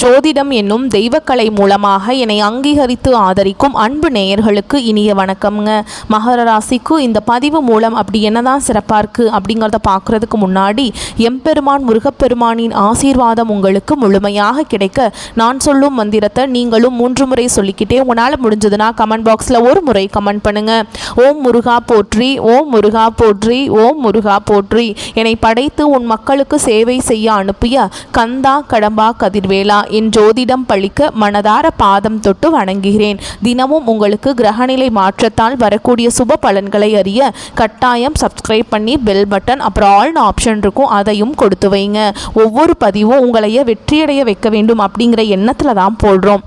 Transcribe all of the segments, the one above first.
ஜோதிடம் என்னும் தெய்வக்கலை மூலமாக என்னை அங்கீகரித்து ஆதரிக்கும் அன்பு நேயர்களுக்கு இனிய வணக்கம்ங்க. மகர ராசிக்கு இந்த பதிவு மூலம் அப்படி என்னதான் சிறப்பாக இருக்குது அப்படிங்கிறத பார்க்குறதுக்கு முன்னாடி எம்பெருமான் முருகப்பெருமானின் ஆசீர்வாதம் உங்களுக்கு முழுமையாக கிடைக்க நான் சொல்லும் மந்திரத்தை நீங்களும் 3 முறை சொல்லிக்கிட்டே உங்களால் முடிஞ்சதுன்னா கமெண்ட் பாக்ஸில் ஒரு முறை கமெண்ட் பண்ணுங்கள். ஓம் முருகா போற்றி, ஓம் முருகா போற்றி, ஓம் முருகா போற்றி. என்னை படைத்து உன் மக்களுக்கு சேவை செய்ய அனுப்பிய கந்தா கடம்பா கதிர்வேலா என் ஜோதிடம் பழிக்க மனதார பாதம் தொட்டு வணங்குகிறேன். தினமும் உங்களுக்கு கிரகநிலை மாற்றத்தால் வரக்கூடிய சுப பலன்களை அறிய கட்டாயம் சப்ஸ்கிரைப் பண்ணி பெல் பட்டன் அப்புறம் ஆல் ஆப்ஷன் இருக்கும், அதையும் கொடுத்து வைங்க. ஒவ்வொரு பதிவும் உங்களைய வெற்றியடைய வைக்க வேண்டும் அப்படிங்கிற எண்ணத்தில் தான் போடுறோம்.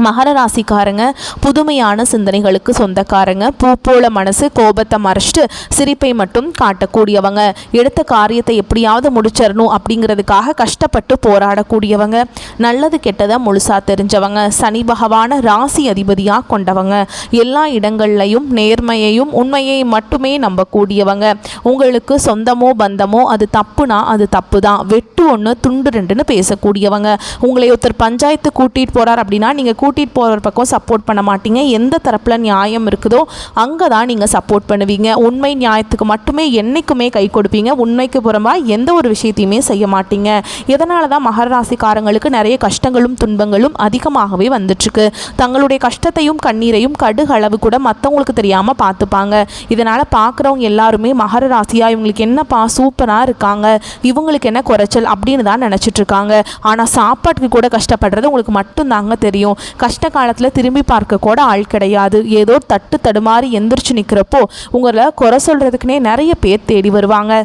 மகர ராசிக்காரங்க புதுமையான சிந்தனைகளுக்கு சொந்தக்காரங்க. பூ போல மனசு, கோபத்தை மறைச்சிட்டு சிரிப்பை மட்டும் காட்டக்கூடியவங்க. எடுத்த காரியத்தை எப்படியாவது முடிச்சிடணும் அப்படிங்கிறதுக்காக கஷ்டப்பட்டு போராடக்கூடியவங்க. நல்லது கெட்டதை முழுசாக தெரிஞ்சவங்க. சனி பகவான ராசி அதிபதியாக கொண்டவங்க. எல்லா இடங்கள்லையும் நேர்மையையும் உண்மையை மட்டுமே நம்பக்கூடியவங்க. உங்களுக்கு சொந்தமோ பந்தமோ அது தப்புனா அது தப்பு தான், வெட்டு ஒன்று துண்டு ரெண்டுன்னு பேசக்கூடியவங்க. உங்களை ஒருத்தர் பஞ்சாயத்து கூட்டிகிட்டு போகிறார் அப்படின்னா நீங்கள் கூட்டிகிட்டு போகிற பக்கம் சப்போர்ட் பண்ண மாட்டீங்க. எந்த தரப்பில் நியாயம் இருக்குதோ அங்கே தான் நீங்கள் சப்போர்ட் பண்ணுவீங்க. உண்மை நியாயத்துக்கு மட்டுமே என்றைக்குமே கை கொடுப்பீங்க. உண்மைக்கு புறம்பாக எந்த ஒரு விஷயத்தையுமே செய்ய மாட்டீங்க. இதனால தான் மகர ராசிக்காரங்களுக்கு நிறைய கஷ்டங்களும் துன்பங்களும் அதிகமாகவே வந்துட்டுருக்கு. தங்களுடைய கஷ்டத்தையும் கண்ணீரையும் கடுகளவு கூட மற்றவங்களுக்கு தெரியாமல் பார்த்துப்பாங்க. இதனால் பார்க்குறவங்க எல்லாருமே மகர ராசியாக இவங்களுக்கு என்னப்பா சூப்பராக இருக்காங்க, இவங்களுக்கு என்ன குறைச்சல் அப்படின்னு தான் நினச்சிட்டு இருக்காங்க. ஆனால் சாப்பாட்டுக்கு கூட கஷ்டப்படுறது உங்களுக்கு மட்டும்தாங்க தெரியும். கஷ்ட காலத்தில் திரும்பி பார்க்க கூட ஆள் கிடையாது. ஏதோ தட்டு தடுமாறி எந்திரிச்சு நிற்கிறப்போ உங்களை குறை சொல்கிறதுக்குனே நிறைய பேர் தேடி வருவாங்க.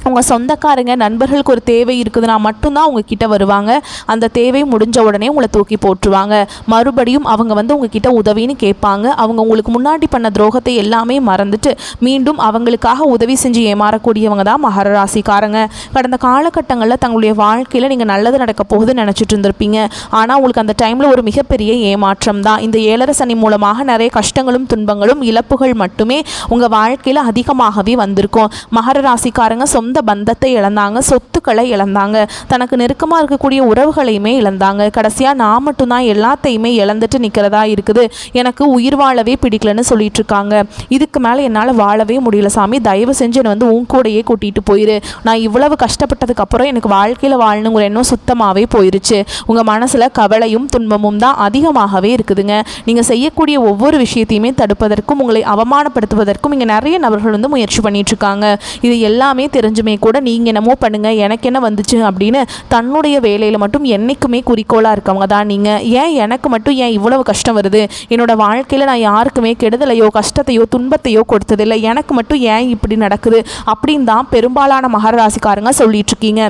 உங்கள் சொந்தக்காரங்க நண்பர்களுக்கு ஒரு தேவை இருக்குதுன்னா மட்டும்தான் உங்ககிட்ட வருவாங்க. அந்த தேவை முடிஞ்ச உடனே உங்களை தூக்கி போட்டுருவாங்க. மறுபடியும் அவங்க உங்ககிட்ட உதவின்னு கேட்பாங்க. அவங்க உங்களுக்கு முன்னாடி பண்ண துரோகத்தை எல்லாமே மறந்துட்டு மீண்டும் அவங்களுக்காக உதவி செஞ்சு ஏமாறக்கூடியவங்க தான் மகர ராசிக்காரங்க. கடந்த காலகட்டங்களில் தங்களுடைய வாழ்க்கையில் நீங்கள் நல்லது நடக்க போகுதுன்னு நினச்சிட்டு இருந்திருப்பீங்க. ஆனால் உங்களுக்கு அந்த டைமில் ஒரு மிகப்பெரிய ஏமாற்றம் தான். இந்த 7 சனி மூலமாக நிறைய கஷ்டங்களும் துன்பங்களும் இழப்புகள் மட்டுமே உங்கள் வாழ்க்கையில் அதிகமாகவே வந்திருக்கும். மகர ராசிக்காரங்க சொந்த பந்தத்தை இழந்தாங்க, சொத்துக்களை இழந்தாங்க, தனக்கு நெருக்கமாக இருக்கக்கூடிய உறவுகளையுமே இழந்தாங்க. கடைசியாக நான் மட்டும்தான் எல்லாத்தையுமே இழந்துட்டு நிற்கிறதா இருக்குது, எனக்கு உயிர் வாழவே பிடிக்கலன்னு சொல்லிட்டு இருக்காங்க. இதுக்கு மேலே என்னால் வாழவே முடியல சாமி, தயவு செஞ்சு என்னை உன் கூடையே கூட்டிகிட்டு போயிரு. நான் இவ்வளவு கஷ்டப்பட்டதுக்கு அப்புறம் எனக்கு வாழ்க்கையில் வாழணுங்கிற எண்ணம் சுத்தமாகவே போயிருச்சு. உங்கள் மனசில் கவலையும் துன்பமும் தான் அதிகமாகவே இருக்குதுங்க. நீங்கள் செய்யக்கூடிய ஒவ்வொரு விஷயத்தையுமே தடுப்பதற்கும் உங்களை அவமானப்படுத்துவதற்கும் இங்கே நிறைய நபர்கள் முயற்சி பண்ணிட்டு இருக்காங்க. இது எல்லாமே தெரிஞ்சுமே கூட நீங்கள் என்னமோ பண்ணுங்க, எனக்கு என்ன வந்துச்சு அப்படின்னு தன்னுடைய வேலையில் மட்டும் என்றைக்குமே குறிக்கோளாக இருக்கவங்க தான் நீங்கள். ஏன் எனக்கு மட்டும் ஏன் இவ்வளவு கஷ்டம் வருது, என்னோட வாழ்க்கையில் நான் யாருக்குமே கெடுதலையோ கஷ்டத்தையோ துன்பத்தையோ கொடுத்ததில்லை, எனக்கு மட்டும் ஏன் இப்படி நடக்குது அப்படின்னு தான் பெரும்பாலான மகர ராசிக்காரங்க சொல்லிட்டு இருக்கீங்க.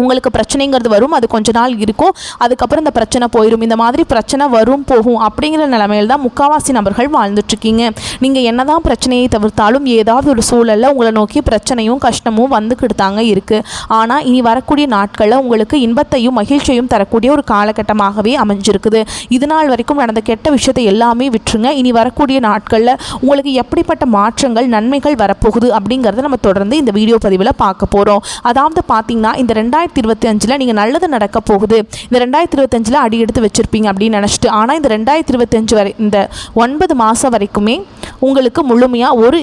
உங்களுக்கு பிரச்சனைங்கிறது வரும், அது கொஞ்ச நாள் இருக்கும், அதுக்கப்புறம் இந்த பிரச்சனை போயிடும். இந்த மாதிரி பிரச்சனை வரும் போகும் அப்படிங்கிற நிலைமையில் தான் முக்கால்வாசி நபர்கள் வாழ்ந்துட்டுருக்கீங்க. நீங்கள் என்ன தான் பிரச்சனையை தவிர்த்தாலும் ஏதாவது ஒரு சூழலில் உங்களை நோக்கி பிரச்சனையும் கஷ்டமும் வந்துக்கிட்டு தாங்க இருக்குது. ஆனால் இனி வரக்கூடிய நாட்களில் உங்களுக்கு இன்பத்தையும் மகிழ்ச்சியையும் தரக்கூடிய ஒரு காலகட்டமாகவே அமைஞ்சிருக்குது. இது நாள் வரைக்கும் நடந்த கெட்ட விஷயத்தை எல்லாமே விட்டுருங்க. இனி வரக்கூடிய நாட்களில் உங்களுக்கு எப்படிப்பட்ட மாற்றங்கள் நன்மைகள் வரப்போகுது அப்படிங்கிறத நம்ம தொடர்ந்து இந்த வீடியோ பதிவில் பார்க்க போகிறோம். அதாவது பார்த்தீங்கன்னா இந்த 2025 நீங்கள் நல்லது நடக்க போகுது. இந்த 2025 அடி எடுத்து வச்சுருப்பீங்க அப்படின்னு நினச்சிட்டு, ஆனால் இந்த 2025 வரை இந்த 9 மாதம் வரைக்குமே உங்களுக்கு முழுமையாக ஒரு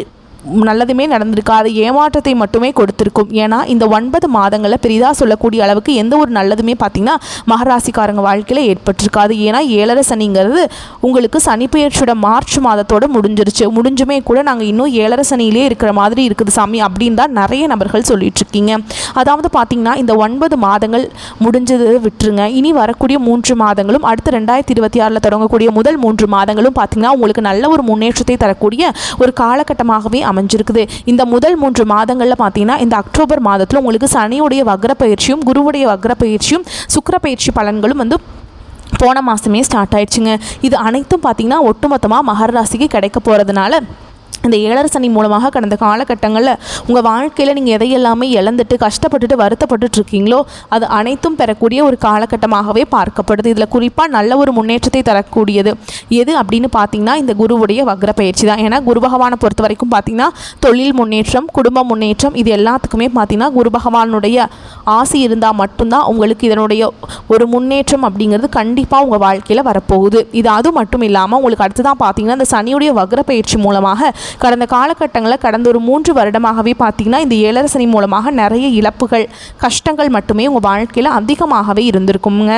நல்லதுமே நடந்திருக்காது, ஏமாற்றத்தை மட்டுமே கொடுத்துருக்கும். ஏன்னா இந்த 9 மாதங்களில் பெரிதாக சொல்லக்கூடிய அளவுக்கு எந்த ஒரு நல்லதுமே பார்த்திங்கன்னா மகராசிக்காரங்க வாழ்க்கையில் ஏற்பட்டிருக்காது. ஏன்னா 7 சனிங்கிறது உங்களுக்கு சனிப்பெயர்ச்சியோட மார்ச் மாதத்தோடு முடிஞ்சிருச்சு. முடிஞ்சுமே கூட நாங்கள் இன்னும் 7 சனியிலே இருக்கிற மாதிரி இருக்குது சாமி அப்படின்னு தான் நிறைய நபர்கள் சொல்லிட்டு இருக்கீங்க. அதாவது பார்த்திங்கன்னா இந்த 9 மாதங்கள் முடிஞ்சது விட்டுருங்க. இனி வரக்கூடிய 3 மாதங்களும் அடுத்து 2026 தொடங்கக்கூடிய முதல் 3 மாதங்களும் பார்த்திங்கன்னா உங்களுக்கு நல்ல ஒரு முன்னேற்றத்தை தரக்கூடிய ஒரு காலகட்டமாகவே அமைஞ்சிருக்குது. இந்த முதல் 3 மாதங்களில் பார்த்தீங்கன்னா இந்த அக்டோபர் மாதத்தில் உங்களுக்கு சனியுடைய வக்ர பயிற்சியும் குருவுடைய வக்ர பயிற்சியும் சுக்கிர பயிற்சி பலன்களும் போன மாதமே ஸ்டார்ட் ஆயிடுச்சுங்க. இது அனைத்தும் பார்த்தீங்கன்னா ஒட்டுமொத்தமாக மகர ராசிக்கு கிடைக்க போகிறதுனால இந்த ஏழரை சனி மூலமாக கடந்த காலகட்டங்களில் உங்கள் வாழ்க்கையில் நீங்கள் எதையெல்லாமே இழந்துட்டு கஷ்டப்பட்டுட்டு வருத்தப்பட்டுட்டு இருக்கீங்களோ அது அனைத்தும் பெறக்கூடிய ஒரு காலகட்டமாகவே பார்க்கப்படுது. இதில் குறிப்பாக நல்ல ஒரு முன்னேற்றத்தை தரக்கூடியது எது அப்படின்னு பார்த்தீங்கன்னா இந்த குருவுடைய வக்ர பயிற்சி தான். ஏன்னா குரு பகவானை பொறுத்த வரைக்கும் பார்த்தீங்கன்னா தொழில் முன்னேற்றம், குடும்ப முன்னேற்றம், இது எல்லாத்துக்குமே பார்த்தீங்கன்னா குரு பகவானுடைய ஆசை இருந்தால் மட்டும்தான் உங்களுக்கு இதனுடைய ஒரு முன்னேற்றம் அப்படிங்கிறது கண்டிப்பாக உங்கள் வாழ்க்கையில் வரப்போகுது. இது அது மட்டும் இல்லாமல் உங்களுக்கு அடுத்து தான் பார்த்தீங்கன்னா இந்த சனியுடைய வக்ர பயிற்சி மூலமாக கடந்த காலகட்டங்களில் கடந்த ஒரு 3 வருடமாகவே பார்த்தீங்கன்னா இந்த ஏழரை சனி மூலமாக நிறைய இழப்புகள், கஷ்டங்கள் மட்டுமே உங்கள் வாழ்க்கையில் அதிகமாகவே இருந்திருக்குங்க.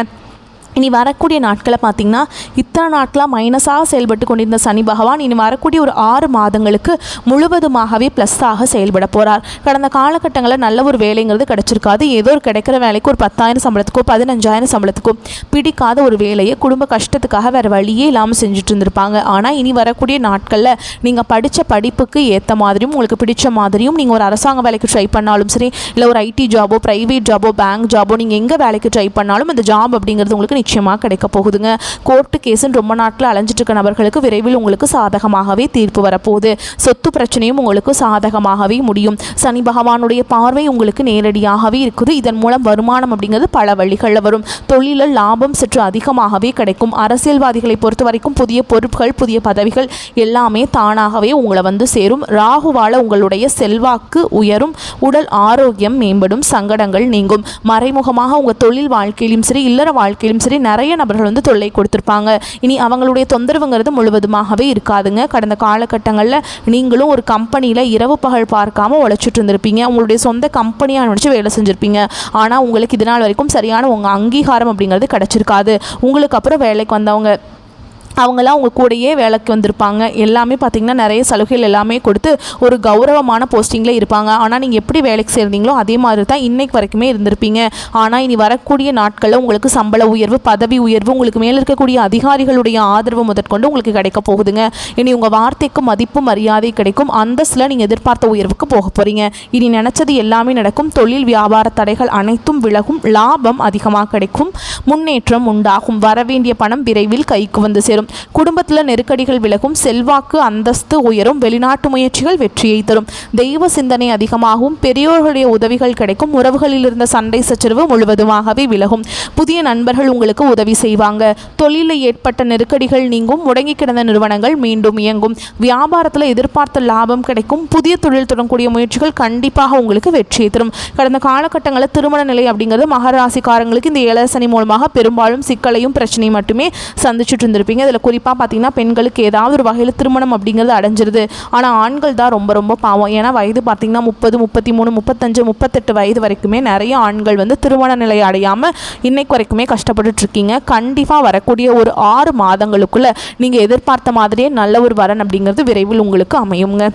இனி வரக்கூடிய நாட்களை பார்த்திங்கன்னா இத்தனை நாட்களாக மைனஸாக செயல்பட்டு கொண்டிருந்த சனி பகவான் இனி வரக்கூடிய ஒரு 6 மாதங்களுக்கு முழுவதுமாகவே ப்ளஸ்ஸாக செயல்பட போகிறார். கடந்த காலகட்டங்களில் நல்ல ஒரு வேலைங்கிறது கிடச்சிருக்காது. ஏதோ ஒரு கிடைக்கிற வேலைக்கு ஒரு 10,000 சம்பளத்துக்கோ 15,000 சம்பளத்துக்கோ பிடிக்காத ஒரு வேலையை குடும்ப கஷ்டத்துக்காக வேறு வழியே இல்லாமல் செஞ்சுட்டு இருந்திருப்பாங்க. ஆனால் இனி வரக்கூடிய நாட்களில் நீங்கள் படித்த படிப்புக்கு ஏற்ற மாதிரியும் உங்களுக்கு பிடிச்ச மாதிரியும் நீங்கள் ஒரு அரசாங்க வேலைக்கு ட்ரை பண்ணாலும் சரி, இல்லை ஒரு ஐடி ஜாபோ, ப்ரைவேட் ஜாபோ, பேங்க் ஜாபோ, நீங்கள் எங்கே வேலைக்கு ட்ரை பண்ணாலும் அந்த ஜாப் அப்படிங்கிறது உங்களுக்கு நிச்சயமாக கிடைக்க போகுதுங்க. கோர்ட்டு கேஸுன்னு ரொம்ப நாட்கள் அலைஞ்சிட்டு இருக்க நபர்களுக்கு விரைவில் உங்களுக்கு சாதகமாகவே தீர்ப்பு வரப்போகுது. சொத்து பிரச்சனையும் உங்களுக்கு சாதகமாகவே முடியும். சனி பகவானுடைய பார்வை உங்களுக்கு நேரடியாகவே இருக்குது. இதன் மூலம் வருமானம் அப்படிங்கிறது பல வழிகளில் வரும். தொழிலில் லாபம் சற்று அதிகமாகவே கிடைக்கும். அரசியல்வாதிகளை பொறுத்த வரைக்கும் புதிய பொறுப்புகள், புதிய பதவிகள் எல்லாமே தானாகவே உங்களை வந்து சேரும். ராகுவால உங்களுடைய செல்வாக்கு உயரும், உடல் ஆரோக்கியம் மேம்படும், சங்கடங்கள் நீங்கும். மறைமுகமாக உங்கள் தொழில் வாழ்க்கையிலும் சரி, இல்லற வாழ்க்கையிலும் சரி நிறைய நபர்கள் வந்து தொல்லை கொடுத்துருப்பாங்க. இனி அவங்களுடைய தொந்தரவுங்கிறது முழுவதுமாகவே இருக்காதுங்க. கடந்த காலகட்டங்களில் நீங்களும் ஒரு கம்பெனியில் இரவு பகல் பார்க்காம உழைச்சிட்டு இருந்திருப்பீங்க. உங்களுடைய சொந்த கம்பெனியாக நினச்சி வேலை செஞ்சுருப்பீங்க. ஆனால் உங்களுக்கு இது நாள் வரைக்கும் சரியான உங்கள் அங்கீகாரம் அப்படிங்கிறது கிடச்சிருக்காது. உங்களுக்கு அப்புறம் வேலைக்கு வந்தவங்க அவங்களாம் உங்கள் கூடயே வேலைக்கு வந்திருப்பாங்க. எல்லாமே பார்த்திங்கன்னா நிறைய சலுகைகள் எல்லாமே கொடுத்து ஒரு கௌரவமான போஸ்டிங்கில் இருப்பாங்க. ஆனால் நீங்கள் எப்படி வேலைக்கு சேர்ந்தீங்களோ அதே மாதிரி தான் இன்றைக்கு வரைக்குமே இருந்திருப்பீங்க. ஆனால் இனி வரக்கூடிய நாட்களில் உங்களுக்கு சம்பள உயர்வு, பதவி உயர்வு, உங்களுக்கு மேலே இருக்கக்கூடிய அதிகாரிகளுடைய ஆதரவு முதற்கொண்டு உங்களுக்கு கிடைக்க போகுதுங்க. இனி உங்கள் வார்த்தைக்கு மதிப்பு மரியாதை கிடைக்கும். அந்தஸ்தில் நீங்கள் எதிர்பார்த்த உயர்வுக்கு போக போகிறீங்க. இனி நினச்சது எல்லாமே நடக்கும். தொழில் வியாபார தடைகள் அனைத்தும் விலகும். லாபம் அதிகமாக கிடைக்கும். முன்னேற்றம் உண்டாகும். வரவேண்டிய பணம் விரைவில் கைக்கு வந்து சேரும். குடும்பத்தில் நெருக்கடிகள் விலகும். செல்வாக்கு அந்தஸ்து உயரும். வெளிநாட்டு முயற்சிகள் வெற்றியை தரும். தெய்வ சிந்தனை அதிகமாகும். பெரியோர்களுடைய உதவிகள் கிடைக்கும். உறவுகளில் இருந்த சண்டை சச்சரவு முழுவதுமாகவே விலகும். புதிய நண்பர்கள் உங்களுக்கு உதவி செய்வாங்க. தொழிலில் ஏற்பட்ட நெருக்கடிகள் நீங்கும். முடங்கி கிடந்த நிறுவனங்கள் மீண்டும் இயங்கும். வியாபாரத்தில் எதிர்பார்த்த லாபம் கிடைக்கும். புதிய தொழில் தொடங்கக்கூடிய முயற்சிகள் கண்டிப்பாக உங்களுக்கு வெற்றியை தரும். கடந்த காலகட்டங்களில் திருமண நிலை அப்படிங்கிறது மகர ராசிக்காரங்களுக்கு இந்த ஏழரை சனி மூலமாக பெரும்பாலும் சிக்கலையும் பிரச்சனையும் மட்டுமே சந்திச்சுட்டு இருந்திருப்பீங்க. இதில் குறிப்பாக பார்த்தீங்கன்னா பெண்களுக்கு ஏதாவது ஒரு வகையில் திருமணம் அப்படிங்கிறது அடைஞ்சிருது. ஆனால் ஆண்கள் தான் ரொம்ப ரொம்ப பாவம். ஏன்னா வயது பார்த்தீங்கன்னா 30, 33, 35, 38 வயது வரைக்குமே நிறைய ஆண்கள் வந்து திருமண நிலை அடையாமல் இன்னைக்கு வரைக்குமே கஷ்டப்பட்டுட்டு இருக்கீங்க. கண்டிப்பாக வரக்கூடிய ஒரு 6 மாதங்களுக்குள்ளே நீங்கள் எதிர்பார்த்த மாதிரியே நல்ல ஒரு வரன் அப்படிங்கிறது விரைவில் உங்களுக்கு அமையுங்க.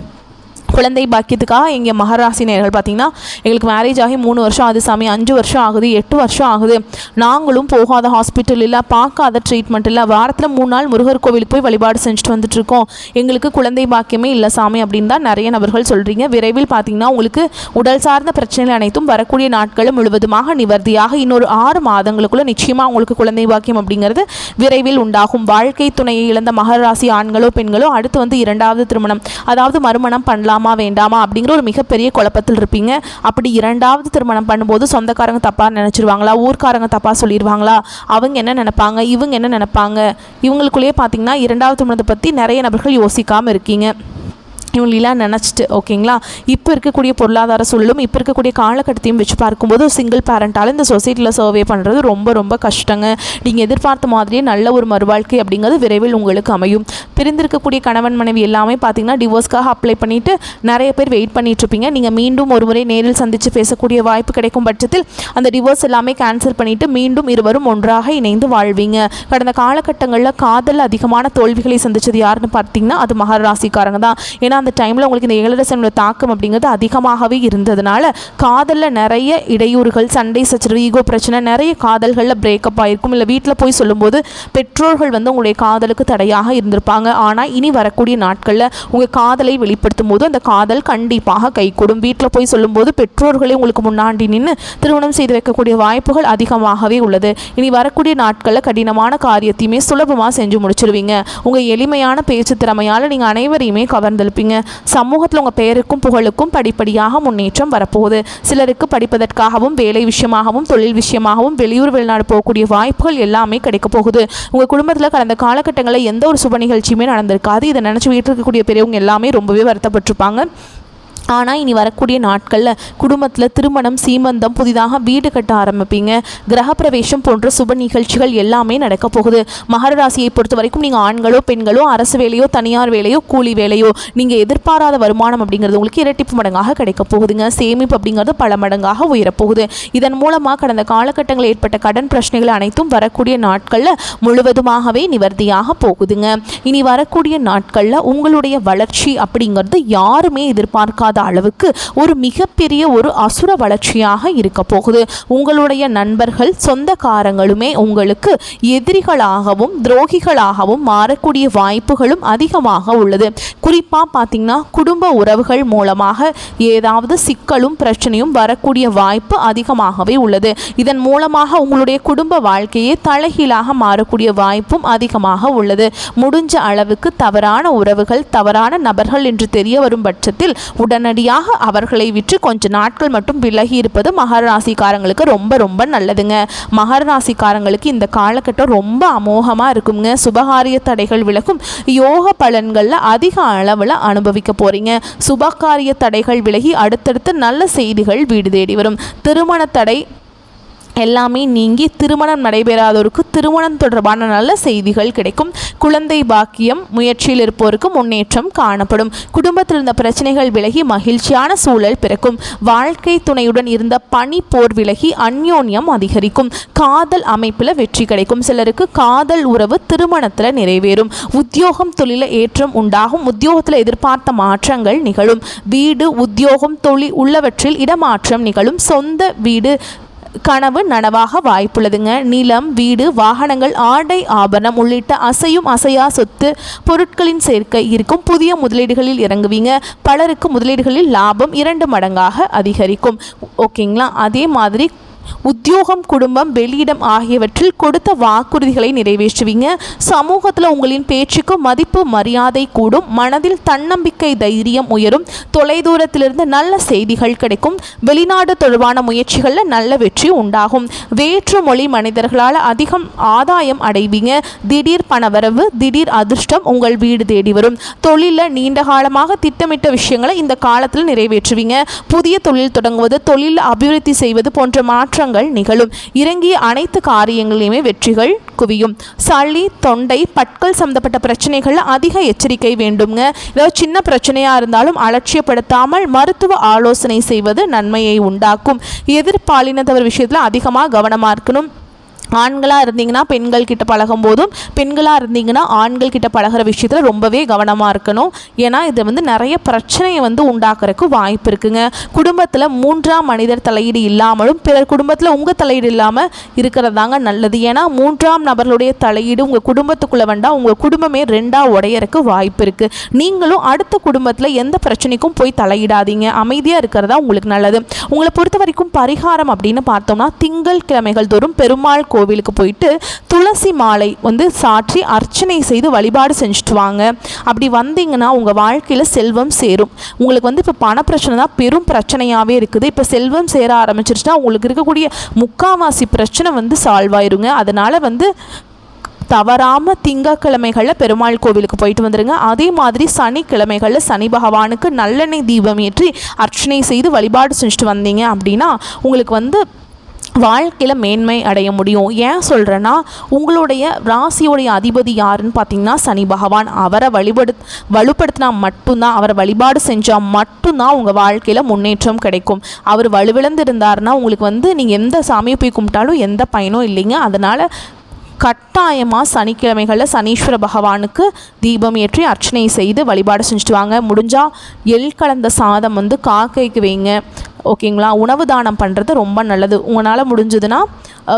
குழந்தை பாக்கியத்துக்காக எங்கள் மகராசி நேயர்கள் பார்த்திங்கன்னா எங்களுக்கு மேரேஜ் ஆகி 3 வருஷம் ஆகுது சாமி, 5 வருஷம் ஆகுது, 8 வருஷம் ஆகுது, நாங்களும் போகாத ஹாஸ்பிட்டல் இல்லை, பார்க்காத ட்ரீட்மெண்ட் இல்லை, வாரத்தில் 3 நாள் முருகர் கோவிலுக்கு போய் வழிபாடு செஞ்சுட்டு வந்துட்டுருக்கோம், எங்களுக்கு குழந்தை பாக்கியமே இல்லை சாமி அப்படின்னு தான் நிறைய நபர்கள் சொல்கிறீங்க. விரைவில் பார்த்திங்கன்னா உங்களுக்கு உடல் சார்ந்த பிரச்சனைகள் அனைத்தும் வரக்கூடிய நாட்களும் முழுவதுமாக நிவர்த்தியாக இன்னொரு 6 மாதங்களுக்குள்ளே நிச்சயமாக உங்களுக்கு குழந்தை பாக்கியம் அப்படிங்கிறது விரைவில் உண்டாகும். வாழ்க்கை துணையை இழந்த மகராசி ஆண்களோ பெண்களோ அடுத்து வந்து 2வது திருமணம், அதாவது மறுமணம் பண்ணலாமா வேண்டாமா அப்படிங்கிற ஒரு மிகப்பெரிய குழப்பத்தில் இருப்பீங்க. அப்படி 2வது திருமணம் பண்ணும்போது சொந்தக்காரங்க தப்பாக நினச்சிருவாங்களா, ஊர்க்காரங்க தப்பாக சொல்லிடுவாங்களா, அவங்க என்ன நினைப்பாங்க, இவங்க என்ன நினைப்பாங்க, இவங்களுக்குள்ளேயே பார்த்தீங்கன்னா 2வது திருமணத்தை பற்றி நிறைய நபர்கள் யோசிக்காமல் இருக்கீங்க. இவங்களெல்லாம் நினச்சிட்டு ஓகேங்களா. இப்போ இருக்கக்கூடிய பொருளாதார சூழலும் இப்போ இருக்கக்கூடிய காலகட்டத்தையும் வச்சு பார்க்கும்போது சிங்கிள் பேரண்டால் இந்த சொசைட்டியில் சர்வே பண்ணுறது ரொம்ப ரொம்ப கஷ்டங்க. நீங்கள் எதிர்பார்த்த மாதிரியே நல்ல ஒரு மறுவாழ்க்கை அப்படிங்கிறது விரைவில் உங்களுக்கு அமையும். பிரிந்திருக்கக்கூடிய கணவன் மனைவி எல்லாமே பார்த்தீங்கன்னா டிவோர்ஸ்க்காக அப்ளை பண்ணிவிட்டு நிறைய பேர் வெயிட் பண்ணிகிட்ருப்பீங்க. நீங்கள் மீண்டும் ஒரு முறை நேரில் சந்தித்து பேசக்கூடிய வாய்ப்பு கிடைக்கும் பட்சத்தில் அந்த டிவோர்ஸ் எல்லாமே கேன்சல் பண்ணிவிட்டு மீண்டும் இருவரும் ஒன்றாக இணைந்து வாழ்வீங்க. கடந்த காலகட்டங்களில் காதல் அதிகமான தோல்விகளை சந்தித்தது யாருன்னு பார்த்தீங்கன்னா அது மகர ராசிக்காரங்க தான். ஏன்னா அந்த டைமில் உங்களுக்கு இந்த ஏழரை சனியோட தாக்கம் அப்படிங்கிறது அதிகமாகவே இருந்ததுனால காதலில் நிறைய இடையூறுகள், சண்டை சச்சரவு, ஈகோ பிரச்சனை, நிறைய காதல்களில் பிரேக்கப் ஆகிருக்கும். இல்லை வீட்டில் போய் சொல்லும்போது பெற்றோர்கள் வந்து உங்களுடைய காதலுக்கு தடையாக இருந்திருப்பாங்க. ஆனால் இனி வரக்கூடிய நாட்களில் உங்கள் காதலை வெளிப்படுத்தும் போது அந்த காதல் கண்டிப்பாக கைகூடும். வீட்டில் போய் சொல்லும்போது பெற்றோர்களே உங்களுக்கு முன்னாடி நின்று திருமணம் செய்து வைக்கக்கூடிய வாய்ப்புகள் அதிகமாகவே உள்ளது. இனி வரக்கூடிய நாட்களில் கடினமான காரியத்தையுமே சுலபமாக செஞ்சு முடிச்சிருவீங்க. உங்கள் எளிமையான பேச்சு திறமையால் நீங்கள் அனைவரையுமே கவர்ந்தெழுப்பீங்க. ஆரம்பிப்பீங்க. சமூகத்தில் உங்கள் பெயருக்கும் புகழுக்கும் படிப்படியாக முன்னேற்றம் வரப்போகுது. சிலருக்கு படிப்பதற்காகவும் வேலை விஷயமாகவும் தொழில் விஷயமாகவும் வெளியூர் வெளிநாடு போகக்கூடிய வாய்ப்புகள் எல்லாமே கிடைக்க போகுது. உங்கள் குடும்பத்தில் கடந்த காலகட்டங்களில் எந்த ஒரு சுப நிகழ்ச்சியுமே நடந்திருக்காது. இதை நினச்சி வீட்டில் இருக்கக்கூடிய பெரியவங்க எல்லாமே ரொம்பவே வருத்தப்பட்டிருப்பாங்க. ஆனால் இனி வரக்கூடிய நாட்களில் குடும்பத்தில் திருமணம், சீமந்தம், புதிதாக வீடு கட்ட ஆரம்பிப்பீங்க. கிரகப்பிரவேசம் போன்ற சுப நிகழ்ச்சிகள் எல்லாமே நடக்க போகுது. மகர ராசியை பொறுத்த வரைக்கும் நீங்கள் ஆண்களோ பெண்களோ அரசு வேலையோ தனியார் வேலையோ கூலி வேலையோ நீங்கள் எதிர்பாராத வருமானம் அப்படிங்கிறது உங்களுக்கு இரட்டிப்பு மடங்காக கிடைக்க போகுதுங்க. சேமிப்பு அப்படிங்கிறது பல மடங்காக உயரப்போகுது. இதன் மூலமாக கடந்த காலகட்டங்களில் ஏற்பட்ட கடன் பிரச்சனைகள் அனைத்தும் வரக்கூடிய நாட்களில் முழுவதுமாகவே நிவர்த்தியாக போகுதுங்க. இனி வரக்கூடிய நாட்களில் உங்களுடைய வளர்ச்சி அப்படிங்கிறது யாருமே எதிர்பார்க்காத அளவுக்கு ஒரு மிகப்பெரிய ஒரு அசுர வளர்ச்சியாக இருக்க போகுது. உங்களுடைய நண்பர்கள், சொந்தக்காரங்களுமே உங்களுக்கு எதிரிகளாகவும் துரோகிகளாகவும் மாறக்கூடிய வாய்ப்புகளும் அதிகமாக உள்ளது. குறிப்பாக பார்த்தீங்கன்னா குடும்ப உறவுகள் மூலமாக ஏதாவது சிக்கலும் பிரச்சனையும் வரக்கூடிய வாய்ப்பு அதிகமாகவே உள்ளது. இதன் மூலமாக உங்களுடைய குடும்ப வாழ்க்கையே தலைகீழாக மாறக்கூடிய வாய்ப்பும் அதிகமாக உள்ளது. முடிஞ்ச அளவுக்கு தவறான உறவுகள், தவறான நபர்கள் என்று தெரிய வரும் பட்சத்தில் உடனடியாக அவர்களை விற்று கொஞ்ச நாட்கள் மட்டும் விலகி இருப்பது மகர ராசிக்காரங்களுக்கு ரொம்ப ரொம்ப நல்லதுங்க. மகர ராசிக்காரங்களுக்கு இந்த காலகட்டம் ரொம்ப அமோகமாக இருக்குங்க. சுபகாரிய தடைகள் விலகும். யோக பலன்களில் அதிக அளவில் அனுபவிக்க போறீங்க. சுபகாரிய தடைகள் விலகி அடுத்தடுத்து நல்ல செய்திகள் வீடு தேடி வரும். திருமண தடை எல்லாமே நீங்கி திருமணம் நடைபெறாதோருக்கு திருமணம் தொடர்பான நல்ல செய்திகள் கிடைக்கும். குழந்தை பாக்கியம் முயற்சியில் இருப்போருக்கு முன்னேற்றம் காணப்படும். குடும்பத்தில் இருந்த பிரச்சனைகள் விலகி மகிழ்ச்சியான சூழல் பிறக்கும். வாழ்க்கை துணையுடன் இருந்த பனி போர் விலகி அந்யோன்யம் அதிகரிக்கும். காதல் அமைப்பில் வெற்றி கிடைக்கும். சிலருக்கு காதல் உறவு திருமணத்தில் நிறைவேறும். உத்தியோகம் தொழில ஏற்றம் உண்டாகும். உத்தியோகத்தில் எதிர்பார்த்த மாற்றங்கள் நிகழும். வீடு, உத்தியோகம், தொழில் உள்ளவற்றில் இடமாற்றம் நிகழும். சொந்த வீடு கனவு நனவாக வாய்ப்புள்ளதுங்க. நிலம், வீடு, வாகனங்கள், ஆடை ஆபரணம் உள்ளிட்ட அசையும் அசையா சொத்து பொருட்களின் சேர்க்கை இருக்கும். புதிய முதலீடுகளில் இறங்குவீங்க. பலருக்கு முதலீடுகளில் லாபம் 2 மடங்காக அதிகரிக்கும். ஓகேங்களா? அதே மாதிரி உத்தியோகம், குடும்பம், வெளியிடம் ஆகியவற்றில் கொடுத்த வாக்குறுதிகளை நிறைவேற்றுவீங்க. சமூகத்தில் உங்களின் பேச்சுக்கு மதிப்பு மரியாதை கூடும். மனதில் தன்னம்பிக்கை தைரியம் உயரும். தொலைதூரத்திலிருந்து நல்ல செய்திகள் கிடைக்கும். வெளிநாடு தொடர்பான முயற்சிகளில் நல்ல வெற்றி உண்டாகும். வேற்று மொழி மனிதர்களால் அதிகம் ஆதாயம் அடைவீங்க. திடீர் பணவரவு, திடீர் அதிர்ஷ்டம் உங்கள் வீடு தேடி வரும். தொழிலில் நீண்ட காலமாக திட்டமிட்ட விஷயங்களை இந்த காலத்தில் நிறைவேற்றுவீங்க. புதிய தொழில் தொடங்குவது, தொழில் அபிவிருத்தி செய்வது போன்ற மாற்றங்கள் நிகழும். இறங்கிய அனைத்து காரியங்களிலுமே வெற்றிகள் குவியும். சளி, தொண்டை, பற்கள் சம்பந்தப்பட்ட பிரச்சனைகள் அதிக எச்சரிக்கை வேண்டுங்க. ஏதாவது சின்ன பிரச்சனையா இருந்தாலும் அலட்சியப்படுத்தாமல் மருத்துவ ஆலோசனை செய்வது நன்மையை உண்டாக்கும். எதிர்பாலினத்தவர் விஷயத்தில் அதிகமாக கவனமாக இருக்கணும். ஆண்களாக இருந்தீங்கன்னா பெண்கள் கிட்ட பழகும் போதும், பெண்களாக இருந்தீங்கன்னா ஆண்கள் கிட்ட பழகிற விஷயத்தில் ரொம்பவே கவனமாக இருக்கணும். ஏன்னா இது நிறைய பிரச்சனையை உண்டாக்குறதுக்கு வாய்ப்பு இருக்குங்க. குடும்பத்தில் 3ஆம் மனிதர் தலையீடு இல்லாமலும் பிறர் குடும்பத்தில் உங்கள் தலையீடு இல்லாமல் இருக்கிறதாங்க நல்லது. ஏன்னா 3ஆம் நபர்களுடைய தலையீடு உங்கள் குடும்பத்துக்குள்ளே வேண்டாம், உங்கள் குடும்பமே 2ஆக உடையறக்கு வாய்ப்பு இருக்குது. நீங்களும் அடுத்த குடும்பத்தில் எந்த பிரச்சனைக்கும் போய் தலையிடாதீங்க. அமைதியாக இருக்கிறதா உங்களுக்கு நல்லது. உங்களை பொறுத்த வரைக்கும் பரிகாரம் அப்படின்னு பார்த்தோம்னா திங்கள் கிழமைகள் தோறும் பெருமாள் கோவிலுக்கு போயிட்டு துளசி மாலை சாற்றி அர்ச்சனை செய்து வழிபாடு செஞ்சுட்டு வாங்க. அப்படி வந்தீங்கன்னா உங்கள் வாழ்க்கையில் செல்வம் சேரும். உங்களுக்கு இப்போ பண பிரச்சனை தான் பெரும் பிரச்சனையாகவே இருக்குது. இப்போ செல்வம் சேர ஆரம்பிச்சிருச்சுன்னா உங்களுக்கு இருக்கக்கூடிய முக்காவாசி பிரச்சனை சால்வ் ஆயிருங்க. அதனால் தவறாமல் திங்கக்கிழமைகளில் பெருமாள் கோவிலுக்கு போயிட்டு வந்துடுங்க. அதே மாதிரி சனிக்கிழமைகளில் சனி பகவானுக்கு நல்லெண்ணெய் தீபம் ஏற்றி அர்ச்சனை செய்து வழிபாடு செஞ்சுட்டு வந்தீங்க அப்படின்னா உங்களுக்கு வாழ்க்கையில் மேன்மை அடைய முடியும். ஏன் சொல்கிறேன்னா உங்களுடைய ராசியோடைய அதிபதி யாருன்னு பார்த்தீங்கன்னா சனி பகவான். அவரை வலுப்படுத்தினா மட்டும்தான், அவரை வழிபாடு செஞ்சால் மட்டும்தான் உங்கள் வாழ்க்கையில் முன்னேற்றம் கிடைக்கும். அவர் வலுவிழந்து இருந்தாருன்னா உங்களுக்கு நீங்கள் எந்த சாமியை போய் கும்பிட்டாலும் எந்த பயனும் இல்லைங்க. அதனால் கட்டாயமாக சனிக்கிழமைகளில் சனீஸ்வர பகவானுக்கு தீபம் ஏற்றி அர்ச்சனை செய்து வழிபாடு செஞ்சுட்டு வாங்க. முடிஞ்சால் எள் கலந்த சாதம் காக்கைக்கு வைங்க. ஓகேங்களா. உணவு தானம் பண்ணுறது ரொம்ப நல்லது. உங்களால் முடிஞ்சதுன்னா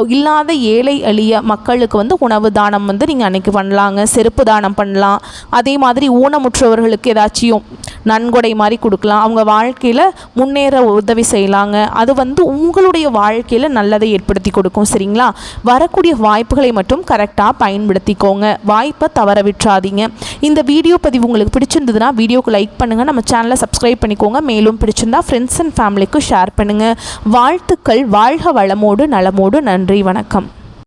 இல்லாத ஏழை எளிய மக்களுக்கு வந்து உணவு தானம் வந்து நீங்கள் அன்றைக்கி பண்ணலாங்க. செருப்பு தானம் பண்ணலாம். அதே மாதிரி ஊனமுற்றவர்களுக்கு ஏதாச்சும் நன்கொடை மாதிரி கொடுக்கலாம். அவங்க வாழ்க்கையில் முன்னேற உதவி செய்யலாங்க. அது வந்து உங்களுடைய வாழ்க்கையில் நல்லதை ஏற்படுத்தி கொடுக்கும். சரிங்களா. வரக்கூடிய வாய்ப்புகளை மட்டும் கரெக்டாக பயன்படுத்திக்கோங்க. வாய்ப்பை தவற விட்டுறாதீங்க. இந்த வீடியோ பதிவு உங்களுக்கு பிடிச்சிருந்ததுன்னா வீடியோக்கு லைக் பண்ணுங்கள். நம்ம சேனலை சப்ஸ்கிரைப் பண்ணிக்கோங்க. மேலும் பிடிச்சிருந்தா ஃப்ரெண்ட்ஸ் அண்ட் ஃபேமிலிக்கு ஷேர் பண்ணுங்கள். வாழ்த்துக்கள். வாழ்க வளமோடு நலமோடு. நன்றி. வணக்கம்.